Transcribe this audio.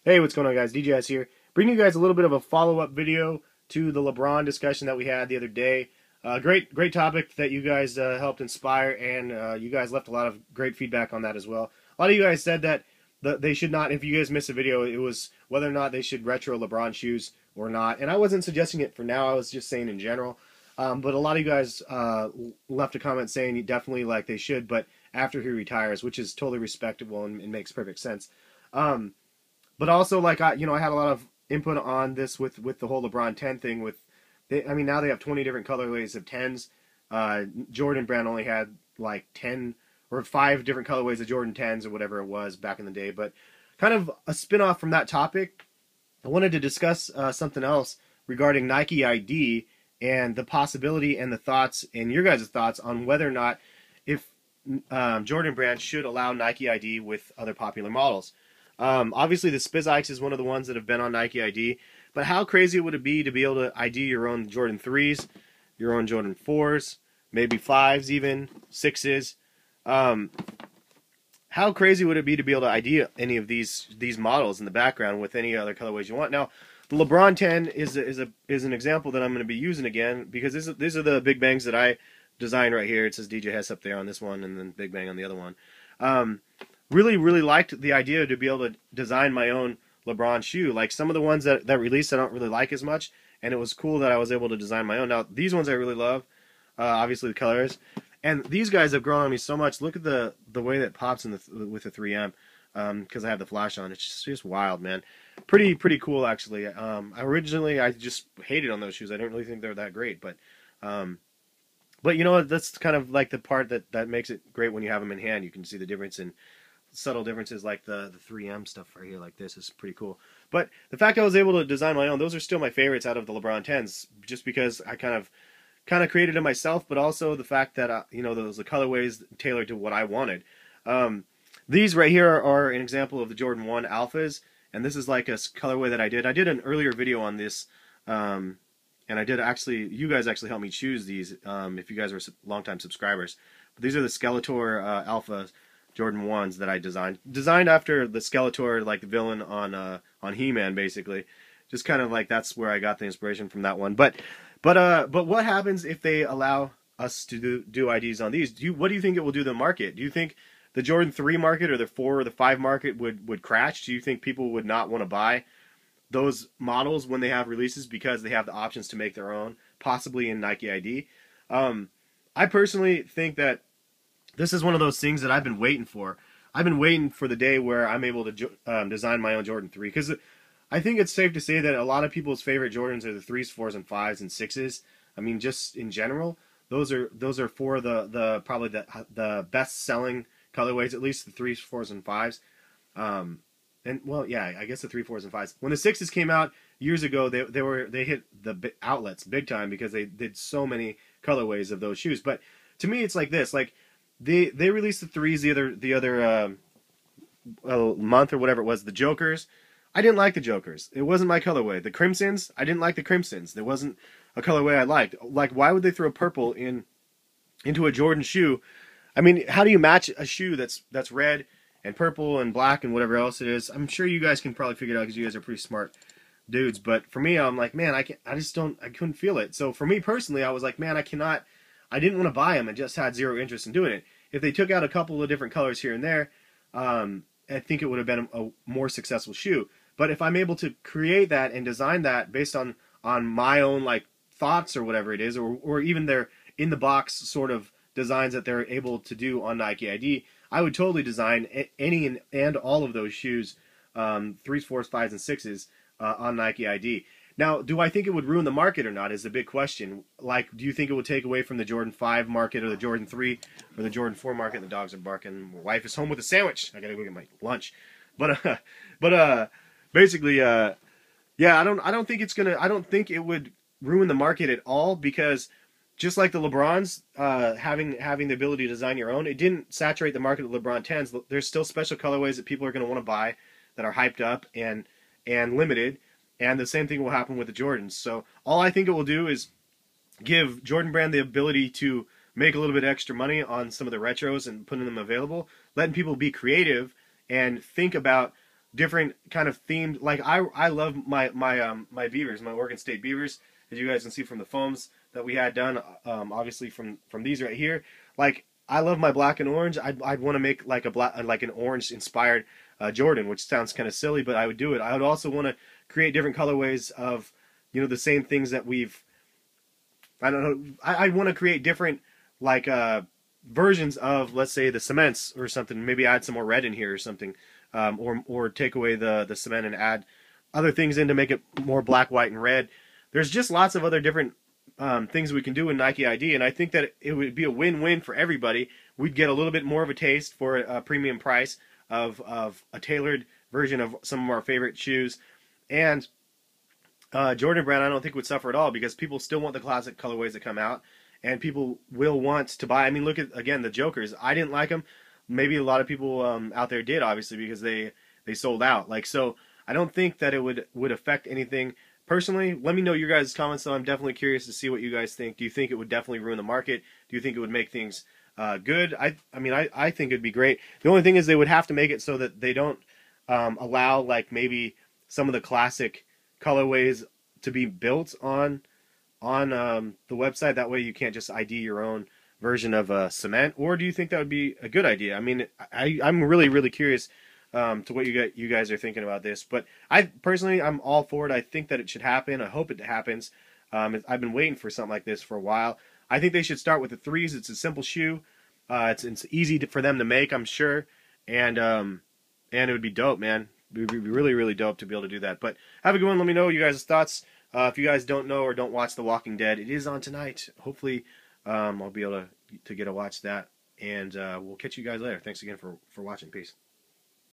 Hey, what's going on, guys? DJS here. Bringing you guys a little bit of a follow-up video to the LeBron discussion that we had the other day. Great topic that you guys helped inspire, and you guys left a lot of great feedback on that as well. A lot of you guys said that they should not, if you guys missed a video, it was whether or not they should retro LeBron shoes or not. And I wasn't suggesting it for now, I was just saying in general. But a lot of you guys left a comment saying definitely like they should, but after he retires, which is totally respectable and makes perfect sense. But also, like I had a lot of input on this with the whole LeBron 10 thing. I mean, now they have 20 different colorways of 10s. Jordan Brand only had like 10 or 5 different colorways of Jordan 10s or whatever it was back in the day. But kind of a spin-off from that topic, I wanted to discuss something else regarding Nike ID and the possibility and the thoughts and your guys' thoughts on whether or not if Jordan Brand should allow Nike ID with other popular models. Obviously, the Spizikes is one of the ones that have been on Nike ID, but how crazy would it be to be able to ID your own Jordan 3s, your own Jordan 4s, maybe 5s even, 6s? How crazy would it be to be able to ID any of these models in the background with any other colorways you want? Now, the LeBron 10 is an example that I'm going to be using again because these are the Big Bangs that I designed right here. It says DJ Hess up there on this one and then Big Bang on the other one. Really liked the idea to be able to design my own LeBron shoe. Like some of the ones that released I don't really like as much, and it was cool that I was able to design my own. Now these ones I really love, obviously the colors, and these guys have grown on me so much. Look at the way that pops in with the 3M, because I have the flash on. It's just wild, man. Pretty cool actually. Originally I just hated on those shoes. I don't really think they're that great, but you know what? That's kind of like the part that makes it great when you have them in hand. You can see the difference in subtle differences, like the 3M stuff right here like this is pretty cool. But the fact I was able to design my own, those are still my favorites out of the LeBron 10s, just because I kind of created them myself, but also the fact that those the colorways tailored to what I wanted. These right here are an example of the Jordan 1 Alphas, and this is like a colorway that I did. I did an earlier video on this, and I did actually, you guys actually helped me choose these, if you guys were longtime subscribers. But these are the Skeletor Alpha Jordan 1s that I designed after the Skeletor, like the villain on He-Man, basically. Just kind of like that's where I got the inspiration from that one. But what happens if they allow us to do IDs on these? What do you think it will do to the market? Do you think the Jordan 3 market or the 4 or the 5 market would crash? Do you think people would not want to buy those models when they have releases because they have the options to make their own, possibly in Nike ID? I personally think that this is one of those things that I've been waiting for. I've been waiting for the day where I'm able to design my own Jordan 3, because I think it's safe to say that a lot of people's favorite Jordans are the 3s, 4s, and 5s and 6s. I mean, just in general, those are four of probably the best selling colorways, at least the 3s, 4s, and 5s. And well, yeah, I guess the 3s, 4s, and 5s. When the 6s came out years ago, they hit the outlets big time because they did so many colorways of those shoes. But to me, it's like this, like. They released the 3s the other month or whatever it was. The Jokers, I didn't like the Jokers. It wasn't my colorway. The Crimsons, I didn't like the Crimsons. There wasn't a colorway I liked. Like, why would they throw purple into a Jordan shoe? I mean, how do you match a shoe that's red and purple and black and whatever else it is? I'm sure you guys can probably figure it out because you guys are pretty smart dudes. But for me, I'm like, man, I couldn't feel it. So for me personally, I was like, man, I didn't want to buy them and just had zero interest in doing it. If they took out a couple of different colors here and there, I think it would have been a more successful shoe. But if I'm able to create that and design that based on my own like thoughts or whatever it is, or even their in the box sort of designs that they're able to do on Nike ID, I would totally design any and all of those shoes, 3s, 4s, 5s, and 6s on Nike ID. Now, do I think it would ruin the market or not is the big question. Like, do you think it would take away from the Jordan 5 market or the Jordan 3 or the Jordan 4 market? The dogs are barking. My wife is home with a sandwich. I gotta go get my lunch. But basically, yeah, I don't think it's gonna. I don't think it would ruin the market at all, because just like the LeBrons, having the ability to design your own, it didn't saturate the market of LeBron 10s. There's still special colorways that people are gonna want to buy that are hyped up and limited. And the same thing will happen with the Jordans. So all I think it will do is give Jordan Brand the ability to make a little bit extra money on some of the retros and putting them available, letting people be creative and think about different kind of themed. Like I love my beavers, my Oregon State beavers, as you guys can see from the foams that we had done. Obviously from these right here. Like I love my black and orange. I'd want to make like a black like an orange inspired Jordan, which sounds kind of silly, but I would do it. I would also want to create different colorways of the same things that we've. I don't know. I want to create different like versions of, let's say, the cements or something. Maybe add some more red in here or something, or take away the cement and add other things in to make it more black, white, and red. There's just lots of other different things we can do in Nike ID, and I think that it would be a win-win for everybody. We'd get a little bit more of a taste for a premium price of a tailored version of some of our favorite shoes, and Jordan Brand I don't think would suffer at all because people still want the classic colorways that come out, and people will want to buy. I mean, look at again the Jokers. I didn't like them. Maybe a lot of people out there did, obviously, because they sold out. Like so, I don't think that it would affect anything. Personally, let me know your guys' comments. Though I'm definitely curious to see what you guys think. Do you think it would definitely ruin the market? Do you think it would make things good? I mean, I think it'd be great. The only thing is they would have to make it so that they don't allow like maybe some of the classic colorways to be built on the website. That way you can't just ID your own version of cement. Or do you think that would be a good idea? I mean, I'm really curious to what you guys are thinking about this. But I personally, I'm all for it. I think that it should happen. I hope it happens. I've been waiting for something like this for a while. I think they should start with the threes. It's a simple shoe. It's easy for them to make, I'm sure, and it would be dope, man. It would be really dope to be able to do that. But have a good one. Let me know you guys' thoughts. If you guys don't know or don't watch The Walking Dead, it is on tonight. Hopefully, I'll be able to get to watch that. And we'll catch you guys later. Thanks again for watching. Peace.